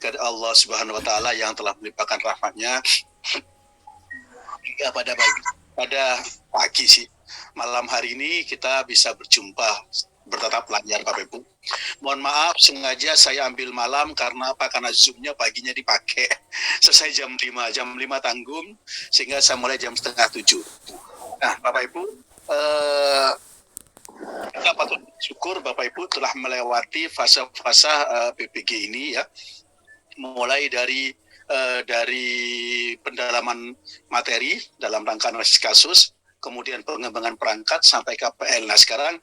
kepada Allah Subhanahu wa taala yang telah melimpahkan rahmat-Nya hingga pada pagi sih malam hari ini kita bisa berjumpa bertatap layar Bapak Ibu. Mohon maaf sengaja saya ambil malam karena apa? Karena Zoom-nya paginya dipakai. Selesai jam 5 tanggung sehingga saya mulai jam 6:30. Nah, Bapak Ibu, kita patut bersyukur Bapak Ibu telah melewati fase-fase PPG ini ya. Mulai dari pendalaman materi dalam rangka analisis kasus, kemudian pengembangan perangkat sampai KPL. Nah sekarang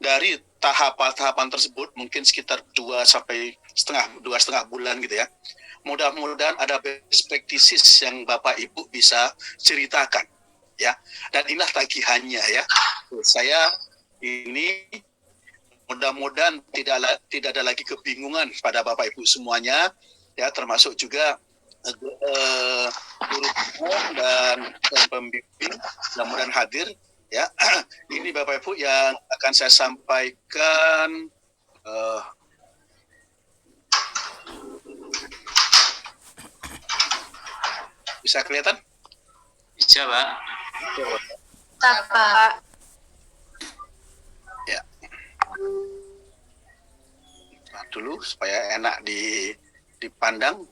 dari tahapan tersebut mungkin sekitar 2,5 bulan gitu ya. Mudah-mudahan ada best practices yang Bapak Ibu bisa ceritakan ya. Dan inilah tagihannya ya. Saya ini mudah-mudahan tidak ada lagi kebingungan pada Bapak Ibu semuanya ya, termasuk juga guru dan pembimbing mudah-mudahan hadir ya. Ini Bapak Ibu yang akan saya sampaikan bisa kelihatan? Bisa, Pak. Pak. Ya. Nah, dulu supaya enak dipandang.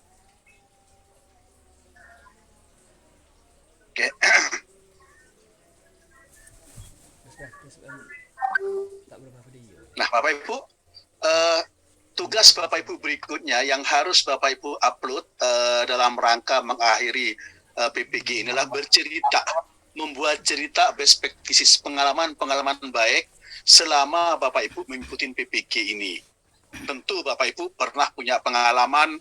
Oke. Nah, Bapak Ibu, tugas Bapak Ibu berikutnya yang harus Bapak Ibu upload dalam rangka mengakhiri PPG inilah bercerita, membuat cerita best practices, pengalaman baik selama Bapak Ibu mengikuti PPG ini. Tentu Bapak Ibu pernah punya pengalaman,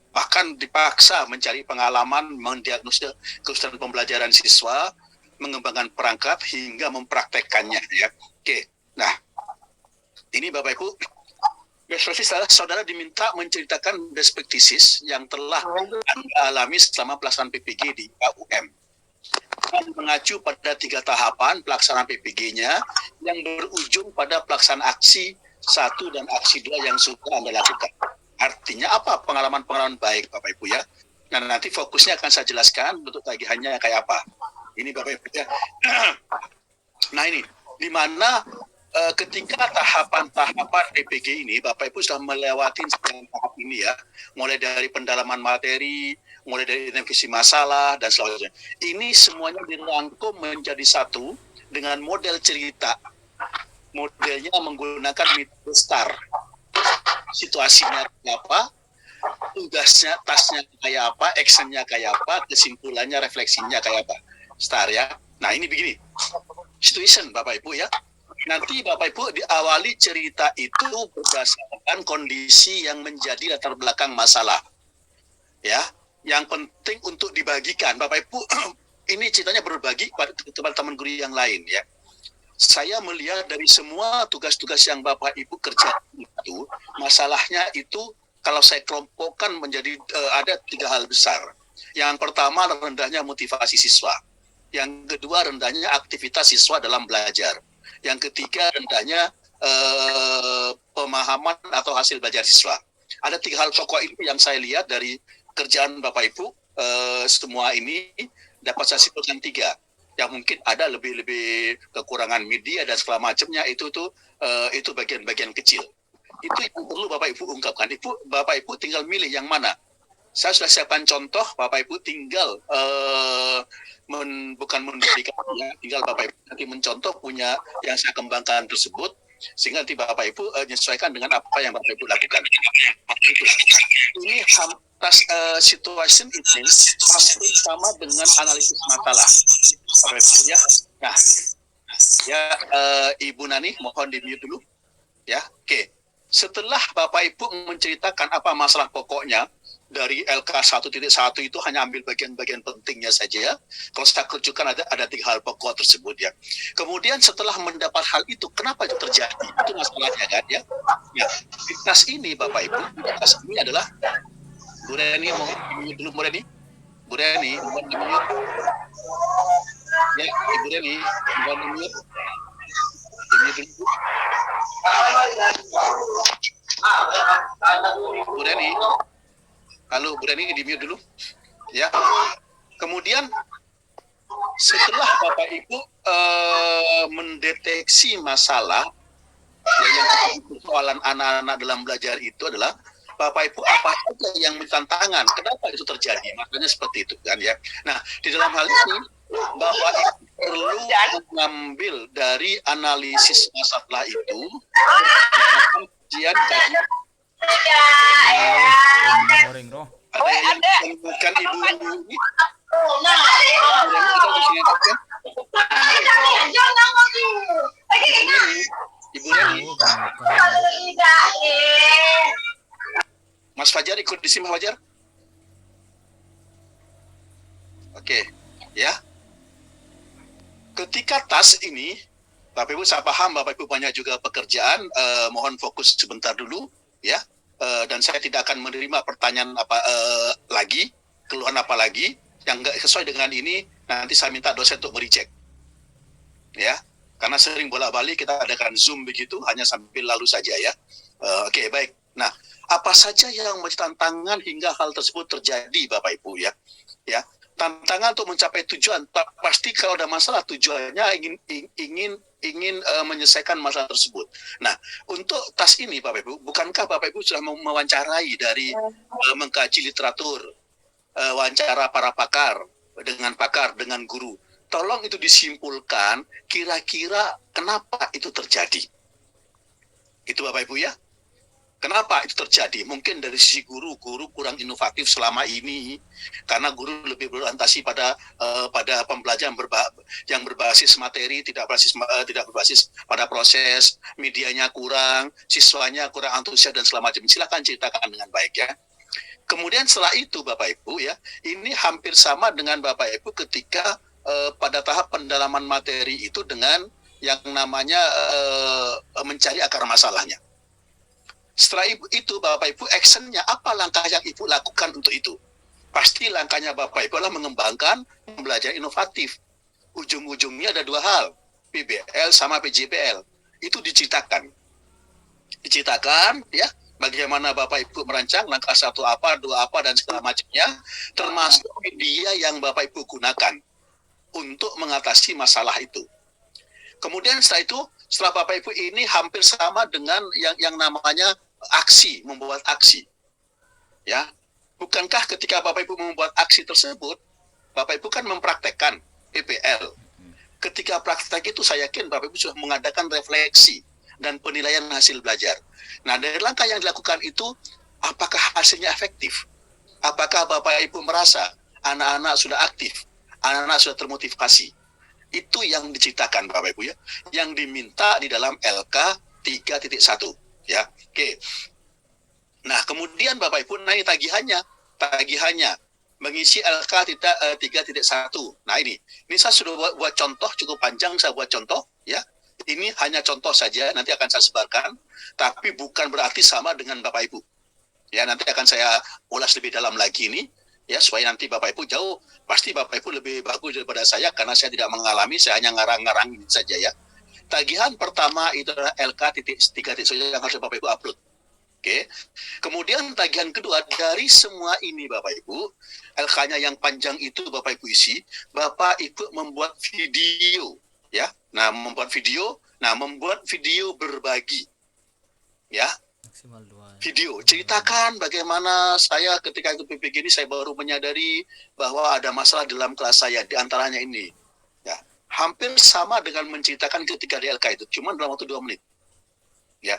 bahkan dipaksa mencari pengalaman mendiagnosis kesulitan pembelajaran siswa, mengembangkan perangkat hingga mempraktekkannya ya. Oke. Nah, ini Bapak Ibu, best practice saudara diminta menceritakan best practices yang telah Anda alami selama pelaksanaan PPG di KUM. Dan mengacu pada 3 tahapan pelaksanaan PPG-nya yang berujung pada pelaksanaan aksi 1 dan aksi 2 yang sudah Anda lakukan. Artinya apa pengalaman baik Bapak Ibu ya. Nah nanti fokusnya akan saya jelaskan bentuk tagihannya kayak apa. Ini Bapak Ibu ya. Nah ini, di mana ketika tahapan PPG ini Bapak Ibu sudah melewati tahap ini ya. Mulai dari pendalaman materi, mulai dari identifikasi masalah dan selanjutnya. Ini semuanya dirangkum menjadi satu dengan model cerita. Modelnya menggunakan metode STAR. Situasinya kayak apa, tugasnya, tasnya kayak apa, actionnya kayak apa, kesimpulannya, refleksinya kayak apa. STAR ya. Nah ini begini, situation Bapak Ibu ya. Nanti Bapak Ibu diawali cerita itu berdasarkan kondisi yang menjadi latar belakang masalah. Ya, yang penting untuk dibagikan Bapak Ibu. Ini ceritanya berbagi kepada teman guru yang lain ya. Saya melihat dari semua tugas-tugas yang Bapak Ibu kerjakan itu, masalahnya itu kalau saya kelompokkan menjadi ada 3 hal besar. Yang pertama rendahnya motivasi siswa. Yang kedua rendahnya aktivitas siswa dalam belajar. Yang ketiga rendahnya pemahaman atau hasil belajar siswa. Ada 3 hal pokok itu yang saya lihat dari kerjaan Bapak Ibu semua ini dapat saya simpulkan 3. Yang mungkin ada lebih kekurangan media dan segala macamnya itu bagian-bagian kecil. Itu yang perlu Bapak Ibu ungkapkan. Bapak Ibu tinggal milih yang mana. Saya sudah siapkan contoh, Bapak Ibu tinggal bukan memberikan ya, tinggal Bapak Ibu nanti mencontoh punya yang saya kembangkan tersebut sehingga nanti Bapak Ibu menyesuaikan dengan apa yang Bapak Ibu lakukan. Ini situation ini hampir sama dengan analisis masalah. Ya. Nah, ya Ibu Nani mohon di-mute dulu. Ya, oke. Setelah Bapak Ibu menceritakan apa masalah pokoknya dari LK 1.1 itu hanya ambil bagian-bagian pentingnya saja ya. Kalau saya kerucutkan ada 3 hal pokok tersebut ya. Kemudian setelah mendapat hal itu, kenapa itu terjadi? Itu masalahnya kan ya. Ya, di tas ini Bapak Ibu, di tas ini adalah Bu Reni mau di-mute dulu Bu Reni. Bu Reni, mohon di-mute. Ya, Ibu Reni, mohon di-mute. Di-mute dulu. Bu Reni. Halo, Bu Reni, di mute dulu. Ya. Kemudian setelah Bapak Ibu mendeteksi masalah, ya, yang persoalan anak-anak dalam belajar itu adalah Bapak Ibu apa saja yang tantangan, kenapa itu terjadi, makanya seperti itu kan ya. Nah, di dalam hal ini Bapak Ibu perlu mengambil dari analisis masalah itu kajian dari ada yang bukan Ibu ini. Ibu Reni, Mas Fajar ikut di sini, Mas Fajar? Oke, ya. Ketika tas ini, Bapak Ibu saya paham Bapak Ibu banyak juga pekerjaan, mohon fokus sebentar dulu, ya. Dan saya tidak akan menerima pertanyaan apa lagi, keluhan apa lagi yang nggak sesuai dengan ini. Nanti saya minta dosen untuk mereject, ya. Karena sering bolak-balik kita adakan Zoom begitu, hanya sambil lalu saja ya. Oke, baik. Nah, apa saja yang menjadi tantangan hingga hal tersebut terjadi, Bapak Ibu ya? Ya, tantangan untuk mencapai tujuan. Pasti kalau ada masalah tujuannya ingin menyelesaikan masalah tersebut. Nah, untuk tas ini, Bapak Ibu, bukankah Bapak Ibu sudah mewawancarai dari mengkaji literatur, wawancara para pakar, dengan guru? Tolong itu disimpulkan kira-kira kenapa itu terjadi. Itu Bapak Ibu ya. Kenapa itu terjadi? Mungkin dari sisi guru kurang inovatif selama ini karena guru lebih berorientasi pada pembelajaran yang berbasis materi, tidak berbasis pada proses, medianya kurang, siswanya kurang antusias dan segala macam. Silakan ceritakan dengan baik ya. Kemudian setelah itu Bapak Ibu ya, ini hampir sama dengan Bapak Ibu ketika pada tahap pendalaman materi itu dengan yang namanya mencari akar masalahnya. Setelah itu Bapak Ibu actionnya apa langkah yang Ibu lakukan untuk itu? Pasti langkahnya Bapak Ibu adalah mengembangkan pembelajaran inovatif. Ujung-ujungnya ada dua hal, PBL sama PJBL. Itu diceritakan ya. Bagaimana Bapak Ibu merancang langkah satu apa, dua apa dan segala macamnya, termasuk media yang Bapak Ibu gunakan untuk mengatasi masalah itu. Kemudian setelah itu, setelah Bapak Ibu ini hampir sama dengan yang namanya aksi, membuat aksi. Ya. Bukankah ketika Bapak Ibu membuat aksi tersebut, Bapak Ibu kan mempraktekkan PBL. Ketika praktek itu saya yakin Bapak Ibu sudah mengadakan refleksi dan penilaian hasil belajar. Nah, dari langkah yang dilakukan itu, apakah hasilnya efektif? Apakah Bapak Ibu merasa anak-anak sudah aktif? Anak-anak sudah termotivasi. Itu yang diceritakan Bapak Ibu ya, yang diminta di dalam LK 3.1 ya. Oke. Nah, kemudian Bapak Ibu naik tagihannya mengisi LK 3.1. Nah, ini saya sudah buat contoh cukup panjang, saya buat contoh ya. Ini hanya contoh saja, nanti akan saya sebarkan, tapi bukan berarti sama dengan Bapak Ibu. Ya, nanti akan saya ulas lebih dalam lagi ini. Ya, supaya nanti Bapak Ibu pasti Bapak Ibu lebih bagus daripada saya, karena saya tidak mengalami, saya hanya ngarang-ngarang saja ya. Tagihan pertama itu adalah LK.3 yang harus Bapak Ibu upload. Oke. Kemudian tagihan kedua, dari semua ini Bapak Ibu, LK-nya yang panjang itu Bapak Ibu isi, Bapak Ibu membuat video ya. Nah, membuat video berbagi. Ya. Video, ceritakan bagaimana saya ketika ikut PPG ini saya baru menyadari bahwa ada masalah dalam kelas saya, di antaranya ini. Ya, hampir sama dengan menceritakan ketika di LK itu, cuma dalam waktu 2 menit. Ya,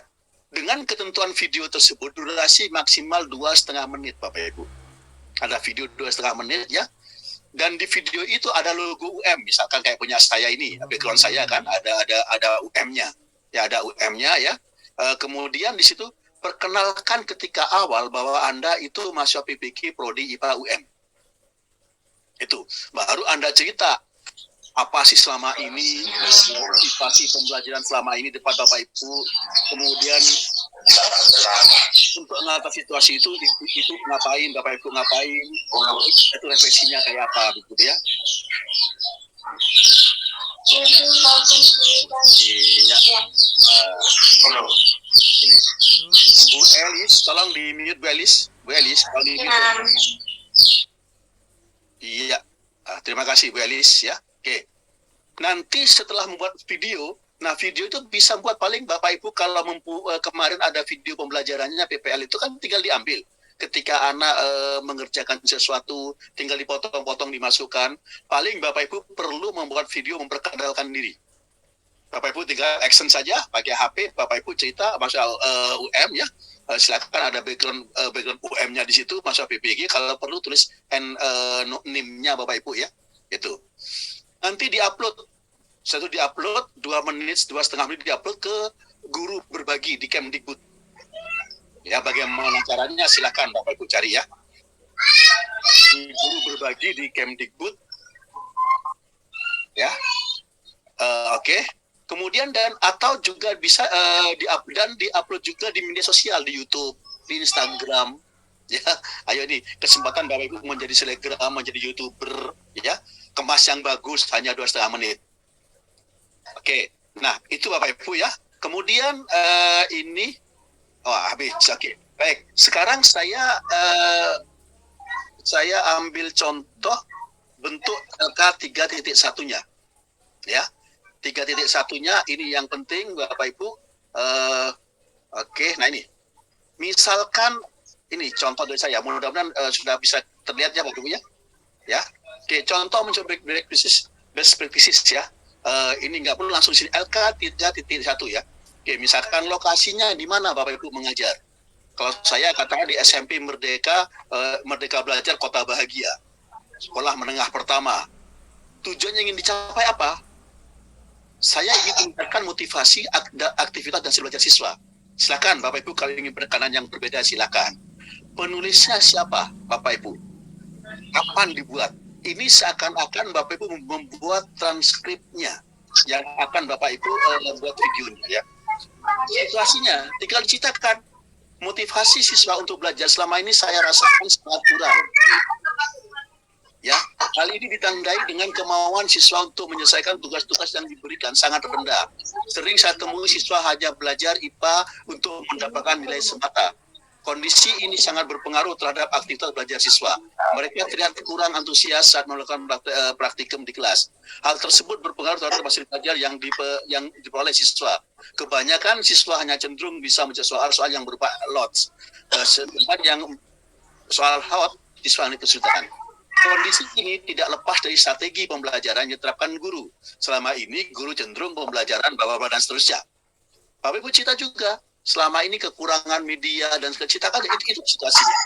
dengan ketentuan video tersebut durasi maksimal 2,5 menit, Bapak Ibu. Ada video 2,5 menit ya. Dan di video itu ada logo UM, misalkan kayak punya saya ini, background saya kan ada UM-nya. Ya, ada UM-nya ya. Kemudian di situ perkenalkan ketika awal bahwa Anda itu mahasiswa PPG Prodi IPA UM. Itu. Baru Anda cerita apa sih selama ini, motivasi pembelajaran selama ini depan Bapak Ibu. Kemudian untuk mengatasi situasi itu ngapain, Bapak Ibu ngapain, itu refleksinya kayak apa gitu ya. Ini. Bu Elis, tolong di mute Bu Elis. Bu Bu Elis, iya. Terima kasih Bu Elis ya. Oke. Nanti setelah membuat video, nah video itu bisa buat paling Bapak Ibu kalau kemarin ada video pembelajarannya PPL itu kan tinggal diambil. Ketika anak mengerjakan sesuatu, tinggal dipotong-potong dimasukkan. Paling Bapak Ibu perlu membuat video memperkenalkan diri. Bapak Ibu tinggal action saja pakai HP, Bapak Ibu cerita masalah UM ya. Silakan ada background UM-nya di situ, masalah PPG. Kalau perlu tulis NIM-nya Bapak Ibu ya. Itu. Nanti diupload. Satu diupload 2 menit, 2,5 menit diupload ke guru berbagi di Kemdikbud. Ya, bagaimana caranya silakan Bapak Ibu cari ya. Di guru berbagi di Kemdikbud. Ya. Oke. Kemudian atau juga bisa diupload juga di media sosial, di YouTube, di Instagram. Ya, ayo nih kesempatan Bapak Ibu menjadi selebgram, menjadi YouTuber, ya, kemas yang bagus hanya 2,5 menit. Oke, nah itu Bapak Ibu ya. Kemudian ini, habis, oke. Baik, sekarang saya ambil contoh bentuk LK 3.1-nya, ya. 3.1-nya ini yang penting Bapak Ibu. Oke, nah ini. Misalkan ini contoh dari saya, mudah-mudahan sudah bisa terlihat ya Bapak Ibu ya. Ya. Oke, contoh mencoba best practices ya. Ini nggak perlu langsung sini LK 3.1 ya. Oke, misalkan lokasinya di mana Bapak Ibu mengajar. Kalau saya katakan di SMP Merdeka Belajar Kota Bahagia. Sekolah menengah pertama. Tujuannya ingin dicapai apa? Saya ingin meningkatkan motivasi aktivitas dan belajar siswa. Silakan Bapak Ibu kalau ingin penekanan yang berbeda silakan. Penulisnya siapa Bapak Ibu? Kapan dibuat? Ini seakan-akan Bapak Ibu membuat transkripnya yang akan Bapak Ibu buat videonya ya. Situasinya tinggal diceritakan. Motivasi siswa untuk belajar selama ini saya rasakan sangat kurang. Ya, hal ini ditandai dengan kemauan siswa untuk menyelesaikan tugas-tugas yang diberikan sangat rendah. Sering saya temui siswa hanya belajar IPA untuk mendapatkan nilai semata. Kondisi ini sangat berpengaruh terhadap aktivitas belajar siswa. Mereka terlihat kurang antusias saat melakukan praktikum di kelas. Hal tersebut berpengaruh terhadap hasil belajar yang diperoleh siswa. Kebanyakan siswa hanya cenderung bisa menjawab soal yang berupa lots. Sedangkan yang soal hot, siswa ini kesulitan. Kondisi ini tidak lepas dari strategi pembelajaran yang diterapkan guru. Selama ini guru cenderung pembelajaran bawah dan seterusnya. Bapak Ibu cerita juga, selama ini kekurangan media dan ceritakan itu situasinya.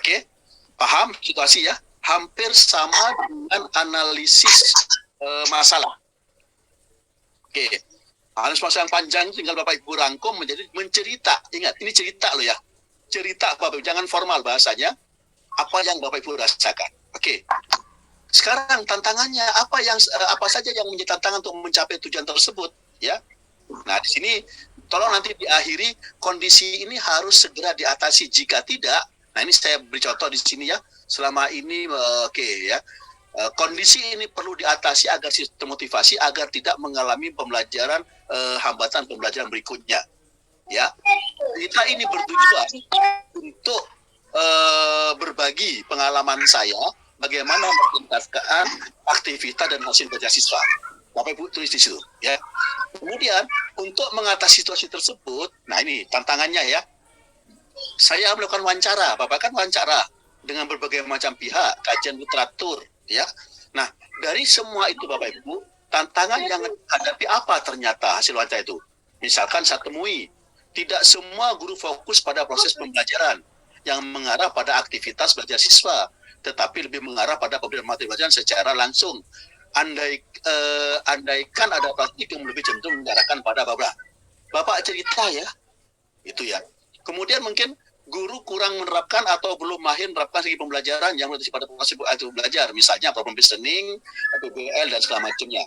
Oke, paham situasi ya? Hampir sama dengan analisis masalah. Oke, analisis masalah yang panjang tinggal Bapak Ibu rangkum menjadi mencerita. Ingat, ini cerita loh ya. Cerita Bapak Ibu, jangan formal bahasanya. Apa yang Bapak Ibu rasakan. Oke. Sekarang tantangannya apa saja yang menjadi tantangan untuk mencapai tujuan tersebut, ya. Nah, di sini tolong nanti diakhiri kondisi ini harus segera diatasi. Jika tidak, nah ini saya beri contoh di sini ya. Selama ini ya. Kondisi ini perlu diatasi agar sistem motivasi agar tidak mengalami pembelajaran hambatan pembelajaran berikutnya. Ya. Kita ini bertujuan untuk berbagi pengalaman saya bagaimana meningkatkan aktivitas dan hasil belajar siswa. Bapak Ibu tulis di situ ya. Kemudian untuk mengatasi situasi tersebut, nah ini tantangannya ya. Saya melakukan wawancara, Bapak kan wawancara dengan berbagai macam pihak, kajian literatur ya. Nah, dari semua itu Bapak Ibu, tantangan yang hadapi apa ternyata hasil wawancara itu? Misalkan saya temui, tidak semua guru fokus pada proses pembelajaran yang mengarah pada aktivitas belajar siswa, tetapi lebih mengarah pada pemberian materi pelajaran secara langsung. Andaikan ada praktikum lebih cenderung mengarahkan pada Bapak cerita ya, itu ya. Kemudian mungkin guru kurang menerapkan atau belum mahir menerapkan segi pembelajaran yang berbasis pada proses belajar, misalnya problem listening, PBL dan segala macamnya.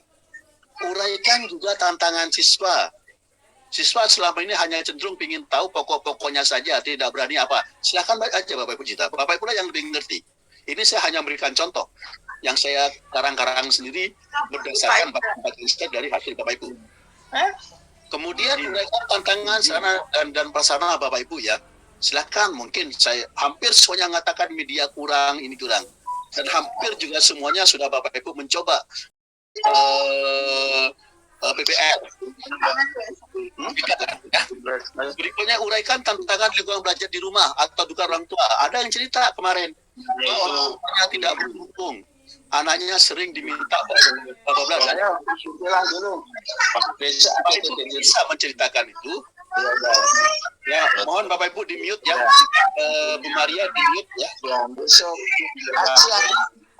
Uraikan juga tantangan siswa. Siswa selama ini hanya cenderung ingin tahu pokok-pokoknya saja, tidak berani apa. Silakan aja Bapak Ibu cerita. Bapak Ibu lah yang lebih ngerti. Ini saya hanya memberikan contoh yang saya karang-karang sendiri berdasarkan bagian dari hasil Bapak Ibu. Kemudian mereka tantangan sarana dan prasarana Bapak Ibu ya. Silakan, mungkin saya hampir semuanya mengatakan media kurang, ini kurang. Dan hampir juga semuanya sudah Bapak Ibu mencoba PPL. Berikutnya uraikan tantangan lingkungan belajar di rumah atau duka orang tua. Ada yang cerita kemarin, orang tuanya tidak mendukung, anaknya sering diminta Bapak belajar. Bisa menceritakan itu. Ya, mohon Bapak Ibu di mute ya. Bu Maria di mute ya. Besok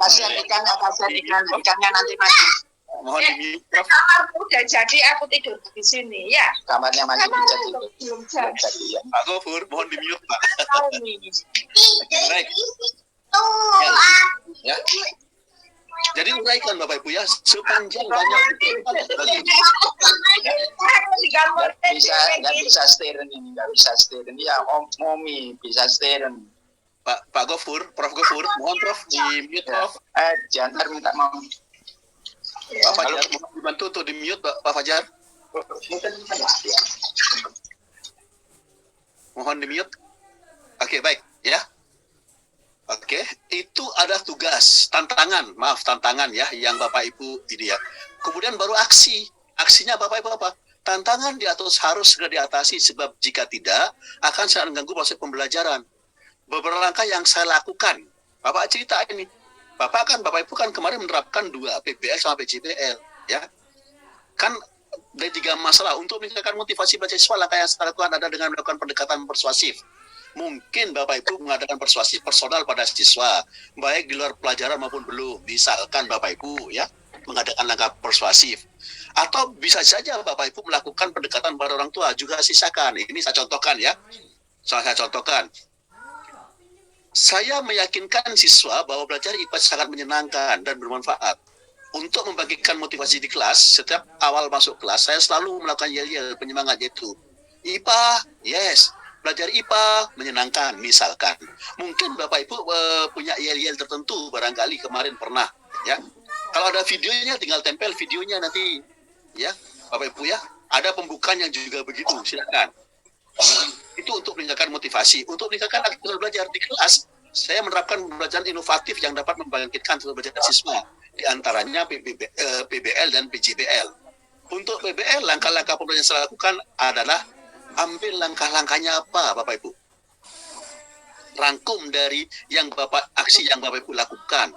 kasihan ikannya nanti mati. Mohon di mute, Prof. Kamarku udah jadi, aku tidur di sini ya. Kamarnya masih bisa tidur. Belum jadi. Ya. Pak Gofur, mohon di mute Pak. Baik. Ya. Jadi uraikan Bapak Ibu ya, sepanjang banyak nggak bisa steering ini, nggak bisa steering ya. Momi bisa steering. Pak Gofur, Prof Gofur, mohon Prof di mute Prof. Jangan minta mau. Pak Fajar, mohon dibantu untuk di mute Pak Fajar. Mohon di mute. Oke, baik ya. Oke, itu ada tugas, tantangan ya, yang Bapak Ibu ini ya. Kemudian baru aksi. Aksinya Bapak Ibu apa? Tantangan harus segera diatasi, sebab jika tidak akan sangat mengganggu proses pembelajaran. Beberapa langkah yang saya lakukan. Bapak cerita ini. Bapak Ibu kan kemarin menerapkan 2 PBL sama PJBL ya. Kan ada 3 masalah. Untuk meningkatkan motivasi belajar siswa, langkah yang saya lakukan ada dengan melakukan pendekatan persuasif. Mungkin Bapak Ibu mengadakan persuasif personal pada siswa, baik di luar pelajaran maupun belum. Misalkan Bapak Ibu ya mengadakan langkah persuasif. Atau bisa saja Bapak Ibu melakukan pendekatan pada orang tua, juga sisakan. Ini saya contohkan ya. Saya contohkan. Saya meyakinkan siswa bahwa belajar IPA sangat menyenangkan dan bermanfaat. Untuk membangkitkan motivasi di kelas, setiap awal masuk kelas, saya selalu melakukan yel-yel penyemangat, yaitu IPA, yes. Belajar IPA menyenangkan, misalkan. Mungkin Bapak Ibu punya yel-yel tertentu, barangkali kemarin pernah, ya. Kalau ada videonya, tinggal tempel videonya nanti, ya, Bapak Ibu ya. Ada pembukaan yang juga begitu, silakan. Itu untuk meningkatkan motivasi, untuk meningkatkan aktivitas belajar di kelas. Saya menerapkan pembelajaran inovatif yang dapat membangkitkan belajar siswa, di antaranya PBL dan PJBL. Untuk PBL, langkah-langkah pembelajaran yang saya lakukan adalah ambil langkah-langkahnya apa, Bapak Ibu. Rangkum dari aksi yang Bapak Ibu lakukan.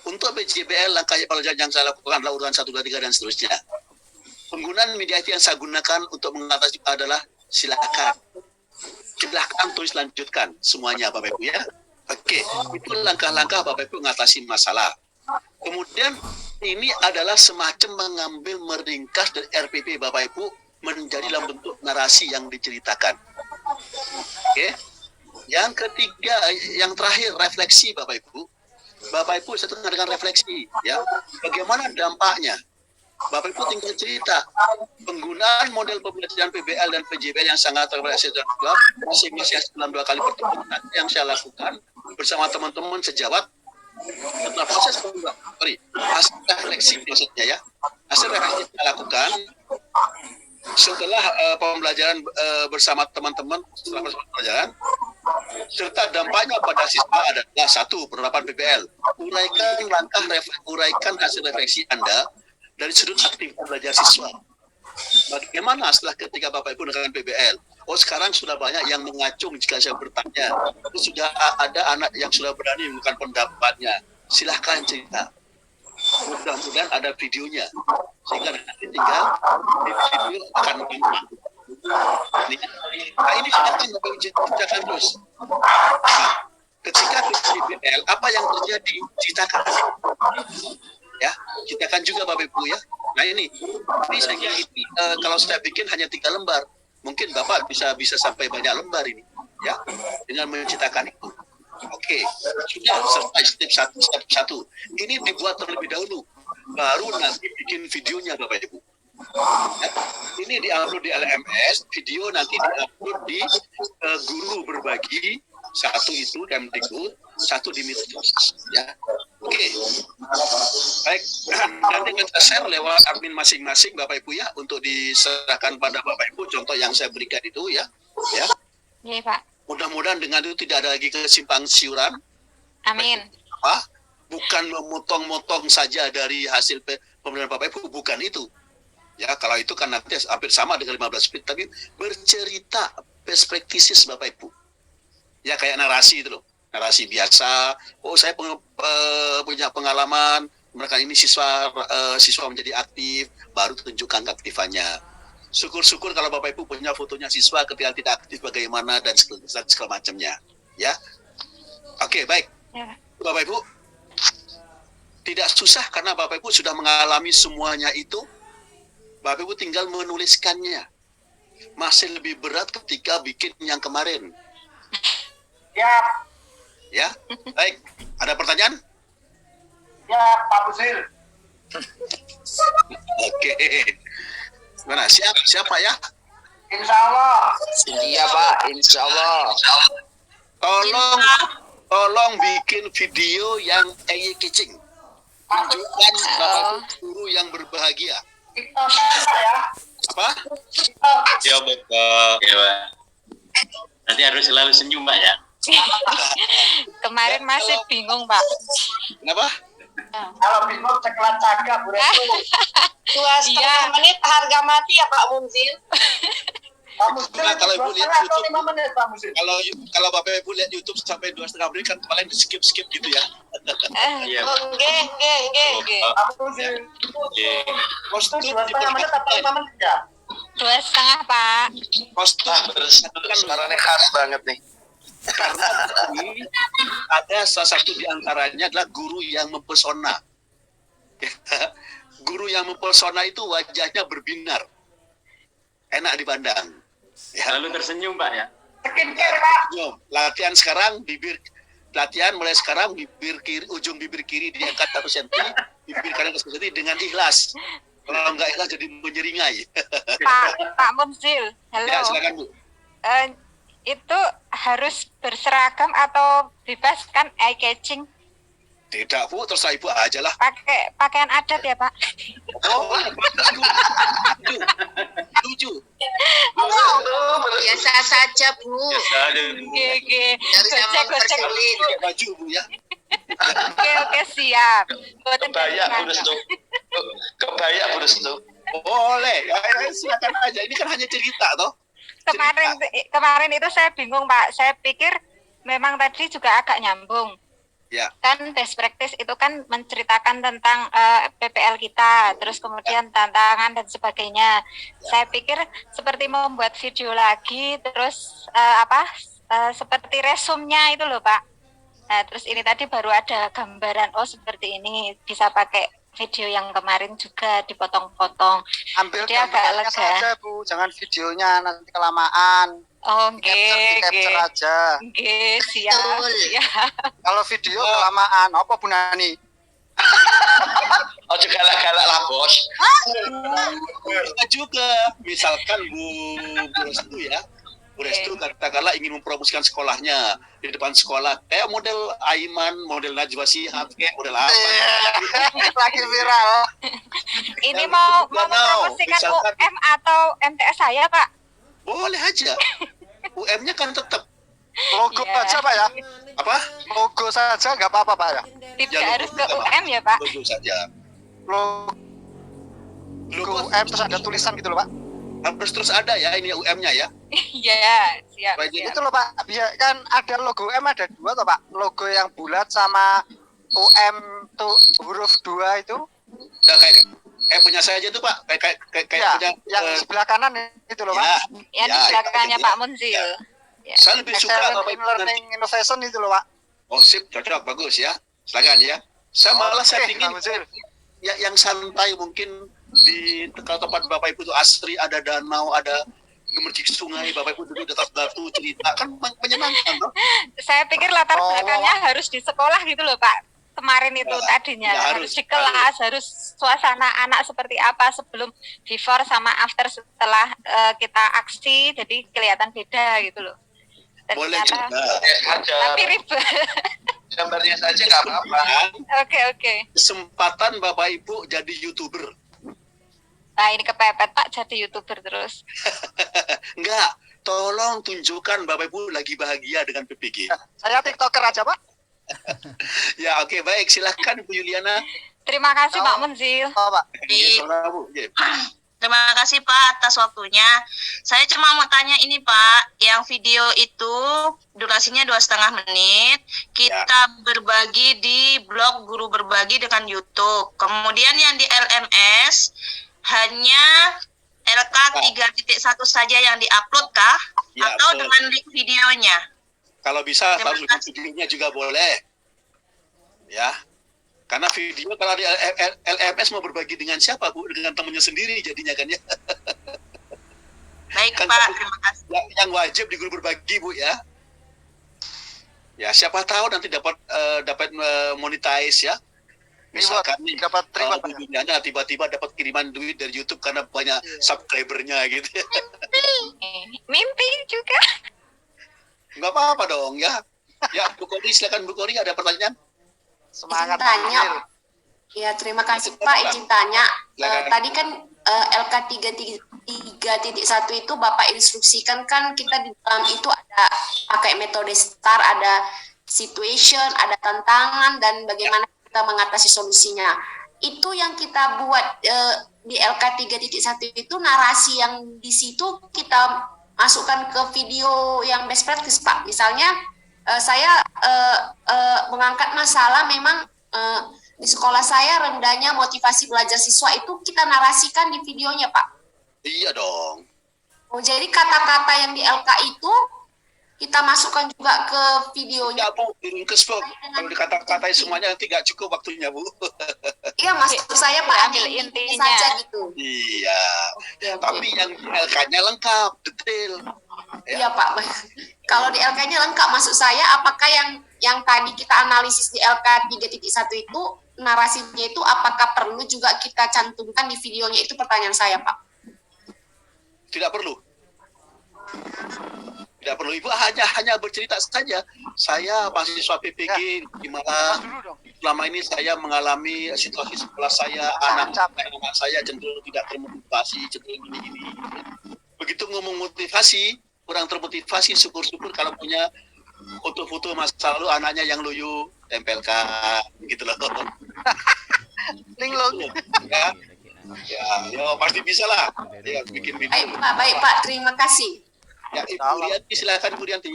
Untuk PJBL, langkah pelajaran yang saya lakukan adalah urutan 1, 2, 3 dan seterusnya. Penggunaan media IT yang saya gunakan untuk mengatasi adalah silakan tulis lanjutkan semuanya Bapak Ibu ya. Oke, itu langkah-langkah Bapak Ibu mengatasi masalah. Kemudian ini adalah semacam mengambil meringkas dari RPP Bapak Ibu menjadi dalam bentuk narasi yang diceritakan. Oke. Yang ketiga, yang terakhir refleksi Bapak Ibu. Bapak Ibu saya tengah dengan refleksi ya. Bagaimana dampaknya? Bapak Ibu tinggal cerita penggunaan model pembelajaran PBL dan PJBL yang sangat terbatas masing-masing dalam 2 kali pertemuan yang saya lakukan bersama teman-teman sejawat setelah proses hasil refleksi maksudnya ya. Hasil refleksi saya lakukan setelah pembelajaran bersama teman-teman setelah proses pembelajaran, serta dampaknya pada siswa adalah 1. Penerapan PBL. Uraikan hasil refleksi Anda dari sudut aktivitas belajar siswa. Bagaimana setelah ketika Bapak Ibu menggunakan PBL? Oh, sekarang sudah banyak yang mengacung jika saya bertanya. Sudah ada anak yang sudah berani menggunakan pendapatnya. Silahkan cerita. Mudah-mudahan ada videonya. Sehingga nanti tinggal di video akan gampang. Nah, ini silahkan Bapak Ibu ceritakan terus. Nah, ketika PBL, apa yang terjadi? Ceritakan. Ya, ceritakan juga Bapak Ibu ya. Nah ini saya kira ini kalau saya bikin hanya 3 lembar, mungkin Bapak bisa sampai banyak lembar ini, ya, dengan menceritakan itu. Oke, sudah selesai step 1. Ini dibuat terlebih dahulu, baru nanti bikin videonya Bapak Ibu. Ya, ini diupload di LMS, video nanti diupload di Guru Berbagi, 1 itu Kemdikbud, 1 di Medsos, ya. Oke. Baik, nanti kita share lewat admin masing-masing Bapak Ibu ya, untuk diserahkan pada Bapak Ibu contoh yang saya berikan itu ya. Ya. Iya, Pak. Mudah-mudahan dengan itu tidak ada lagi kesimpang siuran. Amin. Bukan memotong-motong saja dari hasil pemilihan Bapak Ibu, bukan itu. Ya, kalau itu kan nanti hampir sama dengan 15 menit, tapi bercerita best practices Bapak Ibu. Ya kayak narasi itu loh, narasi biasa. Oh saya punya pengalaman, mereka ini siswa menjadi aktif, baru tunjukkan keaktifannya. Syukur-syukur kalau Bapak Ibu punya fotonya siswa ketika tidak aktif bagaimana dan segala macamnya. Ya, oke baik. Ya. Bapak Ibu, tidak susah karena Bapak Ibu sudah mengalami semuanya itu. Bapak Ibu tinggal menuliskannya. Masih lebih berat ketika bikin yang kemarin. Ya, baik. Ada pertanyaan? Ya, Pak Musil. Oke. Mana? Siapa ya? Insya Allah. Iya Pak, insya Allah. Tolong bikin video yang eye-catching. Tunjukkan Bapak guru yang berbahagia. Apa? Ya Bapak. Ya Pak. Nanti harus selalu senyum Pak ya. Kemarin masih bingung, Pak. Kenapa? Kalau bingung ceklat cagak, Bu Restu. 2,5 menit harga mati ya Pak Munzil. Pak Musil, Nah, kalau Ibu lihat 2,5 atau YouTube, 5 menit, Pak Musil. kalau Bapak Ibu lihat YouTube sampai 2,5 menit kan paling di skip gitu ya. Iya Pak. Nggih. Pak Musil. Oke. Kostum Itu 2,5 menit atau 5 menit ya? 2,5, Pak. kostum Suaranya khas banget nih. karena ini ada salah satu di antaranya adalah guru yang mempesona. Guru yang mempesona itu wajahnya berbinar, enak dipandang. Ya. Selalu tersenyum Pak ya. Skincare, Pak. Latihan sekarang mulai sekarang bibir kiri, ujung bibir kiri diangkat 1 cm, bibir kanan 1 cm dengan ikhlas. Kalau nggak ikhlas jadi menyeringai. Pak Munzil. Halo. Ya, silakan Bu. Itu harus berseragam atau bebas kan eye catching? Tidak Bu, terserah Ibu aja lah. Pakai pakaian adat ya, Pak? Oh, setuju. Biasa saja Bu. Biasa aja. Oke. Dari zaman Gocek. tersulit. Pakai baju Bu ya. Oke, siap. Boten Kebaya dari Bu Restu. Kebaya Bu Restu. Boleh, ya, silakan aja. Ini kan hanya cerita toh. Kemarin itu saya bingung, Pak. Saya pikir memang tadi juga agak nyambung. Ya. Kan best practice itu kan menceritakan tentang PPL kita, terus kemudian tantangan dan sebagainya. Saya pikir seperti membuat video lagi, terus seperti resumnya itu loh, Pak. Nah, terus ini tadi baru ada gambaran, oh seperti ini, bisa pakai video yang kemarin juga dipotong-potong. Ambil Jadi agak gambarnya lega. saja Bu, jangan videonya nanti kelamaan. Oh, Capture aja. siap. Betul. Kalau video kelamaan, apa Bu Nani? Ojo galak-galak lah, Bos. Kita juga, misalkan Bu Restu ya. Bu Restu katakanlah ingin mempromosikan sekolahnya di depan sekolah. Kayak model Aiman, model Najwa Shihab, kayak model apa. Lagi viral. Ini Yang mau juga mempromosikan misalkan- UM atau MTS saya, Pak? Boleh aja. UM-nya kan tetap. Logo Iya. aja Pak ya. Apa? Logo saja nggak apa-apa Pak ya. Tidak Ya, harus ke logo UM ya, Pak? Logo saja. Logo UM terus ada tulisan gitu loh Pak. Harus terus ada ya ini UM-nya ya. Iya, siap. Baik, siap. Itu loh Pak, biar kan ada logo UM ada 2 toh Pak. Logo yang bulat sama UM tuh huruf 2 itu. Nah, kayak punya saya aja tuh Pak. Kayak Ya, punya yang sebelah kanan itu loh Pak. Yang di belakangnya itu Pak dia. Munzil. Ya. Ya. Saya lebih suka Bapak Excellent Ibu nanti. Learning Innovation itu loh Pak. Oh sip, cocok, bagus ya. Silakan ya. Saya malah saya Oke, pingin Pak Musil. ya, yang santai mungkin di tempat Bapak Ibu itu asri, ada danau, ada gemercik sungai, Bapak Ibu duduk di atas batu cerita, kan menyenangkan toh. Saya pikir latar Oh. belakangnya harus di sekolah gitu loh, Pak. Kemarin itu Ya, tadinya ya, harus di kelas, harus suasana anak seperti apa sebelum before sama after setelah kita aksi, jadi kelihatan beda gitu loh. Boleh Ternyata- juga. tapi ribet. Gambarnya saja nggak apa-apa. Oke. Kesempatan Bapak Ibu jadi YouTuber. Nah, ini kepepet Pak jadi YouTuber terus. Enggak, tolong tunjukkan Bapak Ibu lagi bahagia dengan PPG. Saya TikToker aja, Pak. Ya, oke, baik. Silahkan Bu Yuliana. Terima kasih Pak Munzil. Oh, Pak. Saudara Bu. Ya. Terima kasih Pak atas waktunya. Saya cuma mau tanya ini Pak, yang video itu durasinya 2,5 menit, kita berbagi di blog Guru Berbagi dengan YouTube. Kemudian yang di LMS hanya LK 3.1 saja yang diupload kah? Ya, Atau betul. dengan link videonya? Kalau bisa, Terima kalau kasih. videonya juga boleh. Ya. Karena video kalau di LMS mau berbagi dengan siapa, Bu? Dengan temannya sendiri jadinya kan ya. Baik Kan Pak, terima kasih. yang wajib di Guru Berbagi, Bu ya. Ya, siapa tahu nanti dapat monetize ya. Misalkan nih, dapat terima, Pak. videonya tiba-tiba dapat kiriman duit dari YouTube karena banyak subscribernya gitu. Mimpi juga. Nggak apa-apa dong ya. Ya, Bu Kori, silakan Bu Kori, ada pertanyaan? Semangat. Tanya. Pak. Ya, terima kasih Pak. Izin tanya. Silakan. Tadi kan LK 3.1 itu Bapak instruksikan kan kita di dalam itu ada pakai metode STAR, ada situation, ada tantangan, dan bagaimana kita mengatasi solusinya. Itu yang kita buat di LK 3.1 itu narasi yang di situ kita masukkan ke video yang best practice Pak. Misalnya saya mengangkat masalah memang di sekolah saya rendahnya motivasi belajar siswa, itu kita narasikan di videonya Pak. Iya dong. Oh, jadi kata-kata yang di LK itu kita masukkan juga ke videonya. Ya, Bu, diringkes, Bu. Kalau dikata-katain semuanya nanti nggak cukup waktunya, Bu. Iya, maksud saya Pak, Ambil ambil intinya. saja gitu. Iya. Oke, oke. Tapi yang LK-nya lengkap, detail. Iya Pak. Kalau di LK-nya lengkap, maksud saya apakah yang tadi kita analisis di LK 3.1 itu narasinya itu apakah perlu juga kita cantumkan di videonya, itu pertanyaan saya Pak. Tidak perlu. Tidak perlu. Ibu hanya bercerita saja. Saya mahasiswa PPG di mana selama ini saya mengalami situasi sekolah saya, anak saya cenderung tidak termotivasi, cenderung gini-gini. Begitu ngomong motivasi, kurang termotivasi, syukur-syukur kalau punya foto-foto masa lalu anaknya yang loyo, tempelkan, gitu loh. Link lo. Ya, pasti bisa lah. Ya, bikin video. Baik Pak, terima kasih. Ya, Ibu Rianti, silakan Bu Rianti.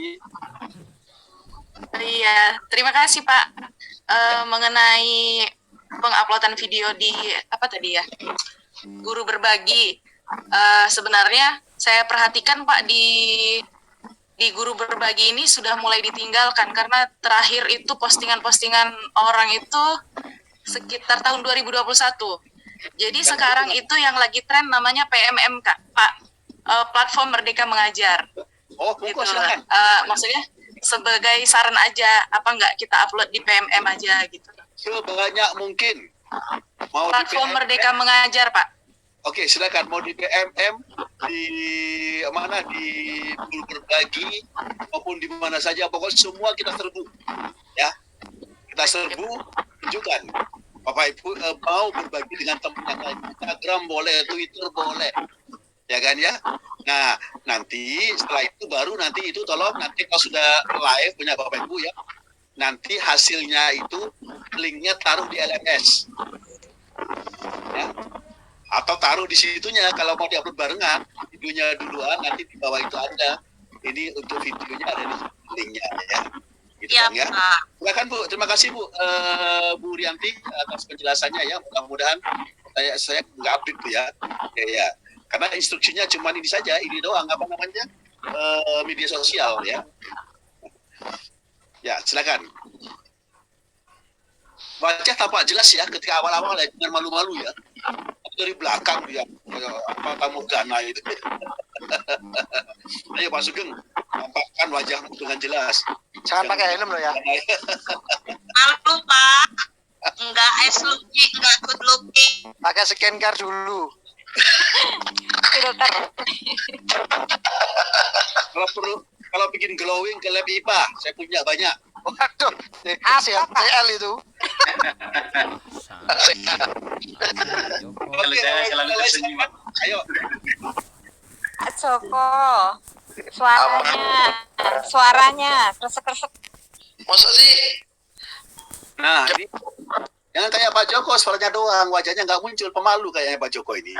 Iya, terima kasih Pak. Mengenai penguploadan video di apa tadi ya, Guru Berbagi. Sebenarnya saya perhatikan Pak di Guru Berbagi ini sudah mulai ditinggalkan karena terakhir itu postingan-postingan orang itu sekitar tahun 2021. Jadi sekarang itu yang lagi tren namanya PMMK, Pak. Platform Merdeka Mengajar. Oh, Gitu. buku silakan. Maksudnya sebagai saran aja, apa enggak kita upload di PMM aja gitu. Sebanyak mungkin. Mau Platform di Merdeka Mengajar, Pak. Oke, silakan. Mau di PMM, di mana, di Guru Berbagi, maupun di mana saja. Pokoknya semua kita serbu. Ya, kita serbu, tunjukkan. Bapak Ibu mau berbagi dengan teman yang lain. Instagram boleh, Twitter boleh. Ya kan ya? Nah, nanti setelah itu baru nanti itu tolong nanti kalau sudah live punya Bapak Ibu ya, nanti hasilnya itu linknya taruh di LMS. Ya. Atau taruh di situnya kalau mau diupload barengan, videonya duluan, nanti di bawah itu ada. Ini untuk videonya ada di linknya ya. Gitu Iya, Bang, ya. Pak. Silakan Bu, terima kasih Bu, Bu Rianti atas penjelasannya ya. Mudah-mudahan saya nggak update Bu ya. Ya. Karena instruksinya cuma ini saja, ini doang, apa namanya, media sosial ya. Ya, silakan. Wajah tampak jelas ya ketika awal-awal ya, dengan malu-malu ya. Dari belakang ya, apa tamu Ghana itu. Ayo Pak Sugeng, tampakkan wajah dengan jelas. Jangan pakai helm loh ya. Malu Pak. Enggak looking, enggak good looking. Pakai skincare dulu. Filter. Kalau bikin glowing ke lab IPA, saya punya banyak. Waduh, siap CL itu. Kalau saya selalu tersenyum. Ayo. Pak Joko. Suaranya kresek-kresek. Masa sih? Nah, ini jangan kayak Pak Joko, suaranya doang, wajahnya nggak muncul, pemalu kayaknya Pak Joko ini.